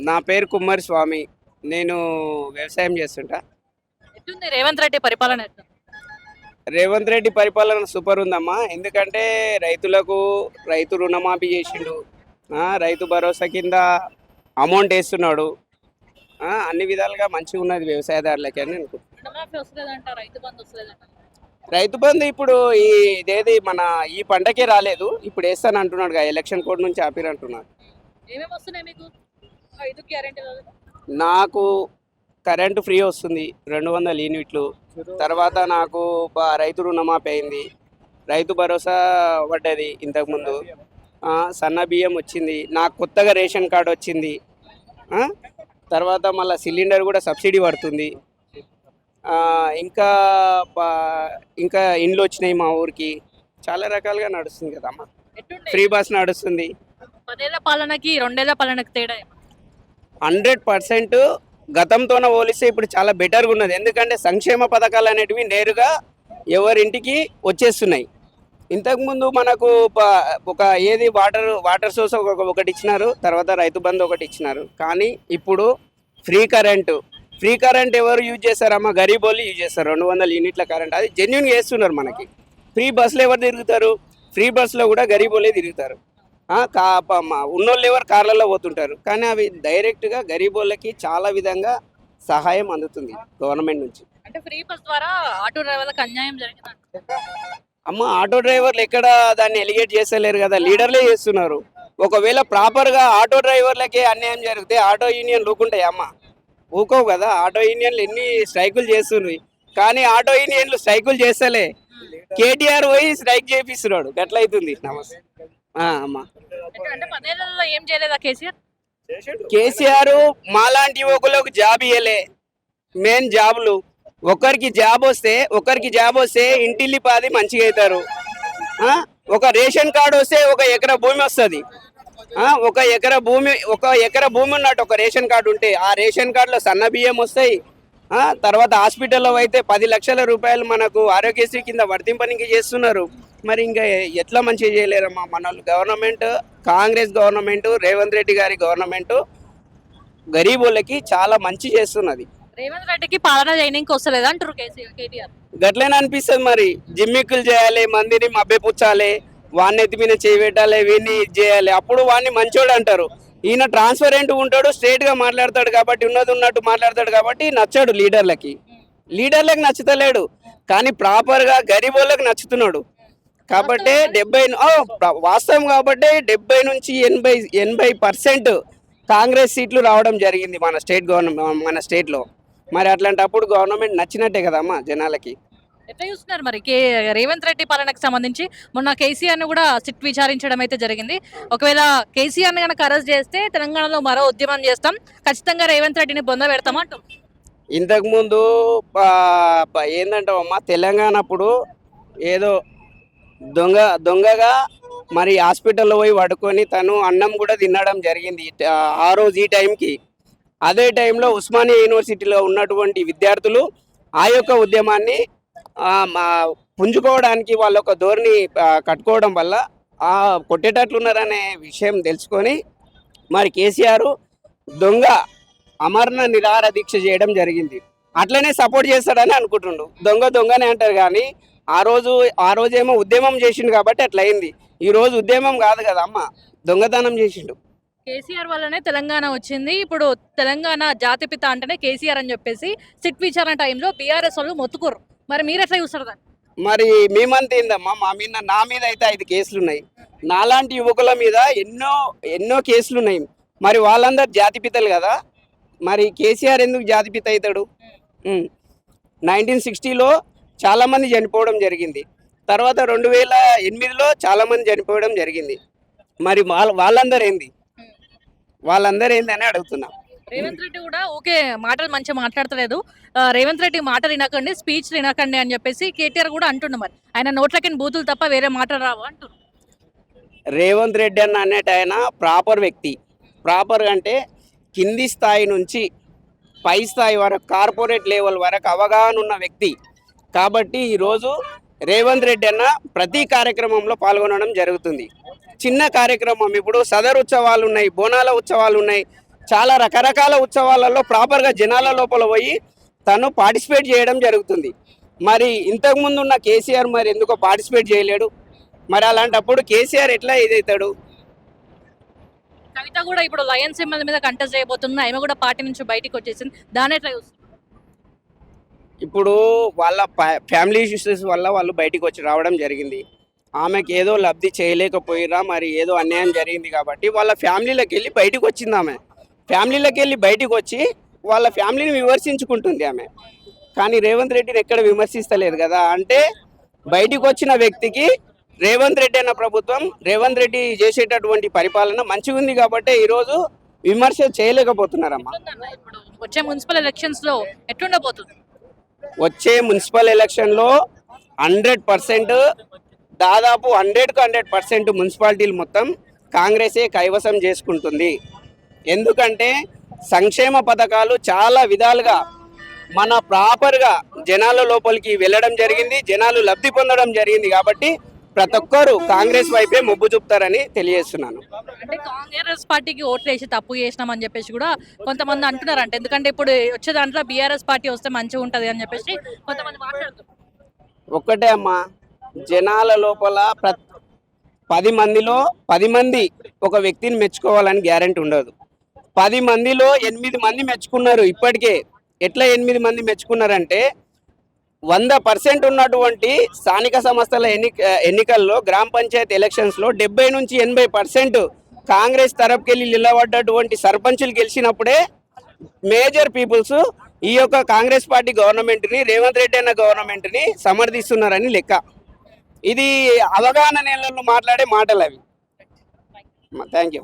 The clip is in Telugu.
నా పేరు కుమ్మరి స్వామి. నేను వ్యవసాయం చేస్తుంటా. ఎట్లుంది రేవంత్ రెడ్డి పరిపాలన ఎట్లుంది? రేవంత్ రెడ్డి పరిపాలన సూపర్ ఉందమ్మా. ఎందుకంటే రైతులకు రైతు రుణమాఫీ చేసిండు. రైతు భరోసా కింద అమౌంట్ వేస్తున్నాడు. అన్ని విధాలుగా మంచిగా ఉన్నది వ్యవసాయదారులకి అని అనుకుంటున్నాను. రుణమాఫీ వస్తలేదంట, రైతు బంధు వస్తలేదంట. రైతు బంధు ఇప్పుడు ఇదేది మన ఈ పంటకే రాలేదు. ఇప్పుడు వేస్తాను అంటున్నాడు, ఎలక్షన్ కోడ్ నుంచి ఆపిరు అంటున్నాడు. ఏమేమి వస్తున్నాయి మీకు? 5 గ్యారెంటీలు. నాకు కరెంటు ఫ్రీ వస్తుంది 200 యూనిట్లు. తర్వాత నాకు రైతు రుణమాఫీ అయింది. రైతు భరోసా పడ్డది ఇంతకుముందు. సన్న బియ్యం వచ్చింది. నాకు కొత్తగా రేషన్ కార్డు వచ్చింది. తర్వాత మళ్ళీ సిలిండర్ కూడా సబ్సిడీ పడుతుంది. ఇంకా ఇంకా ఇండ్లు వచ్చినాయి మా ఊరికి. చాలా రకాలుగా నడుస్తుంది కదమ్మా. ఫ్రీ బస్ నడుస్తుంది. 10 ఏళ్ల పాలనకి 2 ఏళ్ల పాలనకి తేడా 100% గతంతోన పోలిస్తే ఇప్పుడు చాలా బెటర్గా ఉన్నది. ఎందుకంటే సంక్షేమ పథకాలు అనేటివి నేరుగా ఎవరింటికి వచ్చేస్తున్నాయి. ఇంతకుముందు మనకు ఒక ఏది వాటర్ సోర్స్ ఒకటి ఇచ్చినారు, తర్వాత రైతు బంధు ఒకటి ఇచ్చినారు. కానీ ఇప్పుడు ఫ్రీ కరెంట్ ఎవరు యూజ్ చేస్తారమ్మా? గరీబ్ వాళ్ళు యూజ్ చేస్తారు. 200 యూనిట్ల కరెంట్ అది జెన్యున్గా వేస్తున్నారు మనకి. ఫ్రీ బస్సులు ఎవరు తిరుగుతారు? ఫ్రీ బస్సులో కూడా గరీబ్ వాళ్ళే తిరుగుతారు. ఉన్నోళ్ళు ఎవరు కార్లలో పోతుంటారు. కానీ అవి డైరెక్ట్గా గరీబ్ వాళ్ళకి చాలా విధంగా సహాయం అందుతుంది గవర్నమెంట్ నుంచి. అంటే ఫ్రీ బస్ ద్వారా ఆటో డ్రైవర్లకు అన్యాయం జరిగిందంట. ఆటో డ్రైవర్లు ఎక్కడ దాన్ని ఎలిగేట్ చేస్తలేరు కదా, లీడర్లే చేస్తున్నారు. ఒకవేళ ప్రాపర్గా ఆటో డ్రైవర్లకే అన్యాయం జరిగితే ఆటో యూనియన్ ఊకుంటాయి ఊకోవు కదా. ఆటో యూనియన్లు ఎన్ని స్ట్రైకులు చేస్తున్నాయి, కానీ ఆటో యూనియన్లు స్ట్రైకులు చేస్తలే. కేటీఆర్ పోయి స్ట్రైక్ చేపిస్తున్నాడు. గట్లయితుంది. నమస్తే అమ్మా. అంటే 10 ఏళ్లలో ఏం చేయలేదా కేసీఆర్ మాలాంటి యువకులకు జాబ్ ఇయ్యలే. మెయిన్ జాబులు ఒకరికి జాబ్ వస్తే ఇంటిల్లి పాది మంచిగా అవుతారు. ఒక రేషన్ కార్డు వస్తే 1 ఎకరా భూమి వస్తుంది. 1 ఎకరా భూమి ఉన్నట్టు ఒక రేషన్ కార్డు ఉంటే ఆ రేషన్ కార్డులో సన్న బియ్యం వస్తాయి. తర్వాత హాస్పిటల్లో అయితే 10 లక్షల రూపాయలు మనకు ఆరోగ్యశ్రీ కింద వర్తింపనికి చేస్తున్నారు. మరి ఇంకా ఎట్లా మంచిగా చేయలేరమ్మా మన గవర్నమెంట్? కాంగ్రెస్ గవర్నమెంట్, రేవంత్ రెడ్డి గారి గవర్నమెంట్ గరీబ్ వాళ్ళకి చాలా మంచి చేస్తున్నది. రేవంత్ రెడ్డికి పాలన చేయడానికి వస్తలేదు అంటారు కేటీఆర్. గట్లనే అనిపిస్తుంది. మరి జిమ్మిక్కులు చేయాలి, మందిని మభ్యపుచ్చాలి, వాడిని ఎత్తి మీద చేయబెట్టాలి, వీడిని ఇది చేయాలి, అప్పుడు వాడిని మంచోడు అంటారు. ఈయన ట్రాన్స్పరెంట్గా ఉంటాడు, స్ట్రేట్గా మాట్లాడతాడు కాబట్టి, ఉన్నట్టు మాట్లాడతాడు కాబట్టి నచ్చాడు లీడర్లకి నచ్చుతలేడు. కానీ ప్రాపర్గా గరీబ్ వాళ్ళకి నచ్చుతున్నాడు కాబట్టి వాస్తవం కాబట్టి 70 నుంచి 80% కాంగ్రెస్ సీట్లు రావడం జరిగింది మన స్టేట్లో. మరి అట్లాంటప్పుడు గవర్నమెంట్ నచ్చినట్టే కదమ్మా జనాలకి. ఎట్లా చూస్తున్నారు మరి రేవంత్ రెడ్డి పాలనకు సంబంధించి? మొన్న కేసీఆర్ను కూడా సిట్ విచారించడం అయితే జరిగింది. ఒకవేళ కేసీఆర్ని కనుక అరెస్ట్ చేస్తే తెలంగాణలో మరో ఉద్యమం చేస్తాం, ఖచ్చితంగా రేవంత్ రెడ్డిని బొంద పెడతామంటూ. ఇంతకుముందు ఏంటంటావమ్మా, తెలంగాణ అప్పుడు ఏదో దొంగగా మరి హాస్పిటల్లో పోయి పడుకొని తను అన్నం కూడా తినడం జరిగింది ఆ రోజు ఈ టైంకి. అదే టైంలో ఉస్మానియా యూనివర్సిటీలో ఉన్నటువంటి విద్యార్థులు ఆ యొక్క ఉద్యమాన్ని పుంజుకోవడానికి వాళ్ళ ఒక ధోరణి కట్టుకోవడం వల్ల కొట్టేటట్లున్నారనే విషయం తెలుసుకొని మరి కేసీఆర్ దొంగ అమరణ నిరాహార దీక్ష చేయడం జరిగింది. అట్లనే సపోర్ట్ చేస్తాడని అనుకుంటుండు. దొంగనే అంటారు కానీ ఆ రోజేమో ఉద్యమం చేసిండు కాబట్టి అట్లా అయింది. ఈ రోజు ఉద్యమం కాదు కదా అమ్మ, దొంగతనం చేసిండు. కేసీఆర్ వల్లనే తెలంగాణ వచ్చింది. ఇప్పుడు తెలంగాణ జాతిపిత అంటేనే కేసీఆర్ అని చెప్పేసి సిట్ విచారణ టైంలో బీఆర్ఎస్ వాళ్ళు మొత్తుకోరు. మరి మీరు ఎట్లా చూస్తారు దాన్ని? మరి మేమంతా ఏందమ్మా, నా మీద అయితే 5 కేసులు ఉన్నాయి. నాలాంటి యువకుల మీద ఎన్నో కేసులు ఉన్నాయి. మరి వాళ్ళందరూ జాతిపితలు కదా, మరి కేసీఆర్ ఎందుకు జాతిపిత అవుతాడు? 1960లో చాలామంది చనిపోవడం జరిగింది. తర్వాత 2008లో చాలామంది చనిపోవడం జరిగింది. మరి వాళ్ళందరూ ఏంది అని అడుగుతున్నా. రేవంత్ రెడ్డి కూడా ఓకే మాటలు మంచిగా మాట్లాడతలేదు, రేవంత్ రెడ్డి మాటలు వినకండి, స్పీచ్ వినకండి అని చెప్పేసి కేటీఆర్ కూడా అంటుండు. మరి ఆయన నోట్లకి బూతులు తప్ప వేరే మాటలు రావు అంటున్నారు. రేవంత్ రెడ్డి అనేట ఆయన ప్రాపర్ వ్యక్తి. ప్రాపర్ అంటే కింది స్థాయి నుంచి పై స్థాయి వరకు, కార్పొరేట్ లెవెల్ వరకు అవగాహన ఉన్న వ్యక్తి కాబట్టి ఈరోజు రేవంత్ రెడ్డి అన్న ప్రతి కార్యక్రమంలో పాల్గొనడం జరుగుతుంది. చిన్న కార్యక్రమం, ఇప్పుడు సదర్ ఉత్సవాలు ఉన్నాయి, బోనాల ఉత్సవాలు ఉన్నాయి, చాలా రకరకాల ఉత్సవాలలో ప్రాపర్గా జనాల లోపల పోయి తను పార్టిసిపేట్ చేయడం జరుగుతుంది. మరి ఇంతకుముందు ఉన్న కేసీఆర్ మరి ఎందుకో పార్టిసిపేట్ చేయలేడు? మరి అలాంటప్పుడు కేసీఆర్ ఎట్లా ఇదవుతాడు? కవిత కూడా ఇప్పుడు లయన్స్ సింబల్ మీద కంటెస్ట్ చేయబోతుంది, ఆమె కూడా పార్టీ నుంచి బయటికి వచ్చేసింది, దాని ఎట్లా చూస్తుంది? ఇప్పుడు వాళ్ళ ఫ్యామిలీ ఇష్యూస్ వల్ల వాళ్ళు బయటికి వచ్చి రావడం జరిగింది. ఆమెకి ఏదో లబ్ధి చేయలేకపోయినా మరి ఏదో అన్యాయం జరిగింది కాబట్టి వాళ్ళ ఫ్యామిలీలోకి వెళ్ళి బయటికి వచ్చింది. ఆమె ఫ్యామిలీలోకి వెళ్ళి బయటికి వచ్చి వాళ్ళ ఫ్యామిలీని విమర్శించుకుంటుంది ఆమె. కానీ రేవంత్ రెడ్డిని ఎక్కడ విమర్శిస్తలేదు కదా. అంటే బయటికి వచ్చిన వ్యక్తికి రేవంత్ రెడ్డి అన్న ప్రభుత్వం, రేవంత్ రెడ్డి చేసేటటువంటి పరిపాలన మంచిగా ఉంది కాబట్టి ఈరోజు విమర్శ చేయలేకపోతున్నారమ్మా. ఇప్పుడు వచ్చే మున్సిపల్ ఎలక్షన్స్ లో ఎట్లుండబోతుంది? వచ్చే మున్సిపల్ ఎలక్షన్లో 100% దాదాపు 100% మున్సిపాలిటీలు మొత్తం కాంగ్రెసే కైవసం చేసుకుంటుంది. ఎందుకంటే సంక్షేమ పథకాలు చాలా విధాలుగా మన ప్రాపర్గా జనాల లోపలికి వెళ్ళడం జరిగింది, జనాలు లబ్ధి పొందడం జరిగింది. కాబట్టి ప్రతి ఒక్కరు కాంగ్రెస్ వైపే మొగ్గు చూపుతారని తెలియజేస్తున్నాను. అంటే కాంగ్రెస్ పార్టీకి ఓట్లు వేసి తప్పు చేసినామని చెప్పేసి కూడా కొంతమంది అంటున్నారంట. ఎందుకంటే ఇప్పుడు వచ్చే దాంట్లో బీఆర్ఎస్ పార్టీ వస్తే మంచిగా ఉంటది అని చెప్పేసి కొంతమంది మాట్లాడుతున్నారు. ఒక్కటే అమ్మా, జనాల లోపల 10 మందిలో 10 మంది ఒక వ్యక్తిని మెచ్చుకోవాలని గ్యారెంటీ ఉండదు. 10 మందిలో 8 మంది మెచ్చుకున్నారు ఇప్పటికే. ఎట్లా 8 మంది మెచ్చుకున్నారంటే 100% ఉన్నటువంటి స్థానిక సంస్థల ఎన్నికల్లో గ్రామ పంచాయతీ ఎలక్షన్స్లో 70 నుంచి 80% కాంగ్రెస్ తరపుకెళ్ళి నిలబడ్డటువంటి సర్పంచులు గెలిచినప్పుడే మేజర్ పీపుల్స్ ఈ యొక్క కాంగ్రెస్ పార్టీ గవర్నమెంట్ని, రేవంత్ రెడ్డి అన్న గవర్నమెంట్ని సమర్థిస్తున్నారని లెక్క. ఇది అవగాహన నేలల్లో మాట్లాడే మాటలు అవి. Thank you.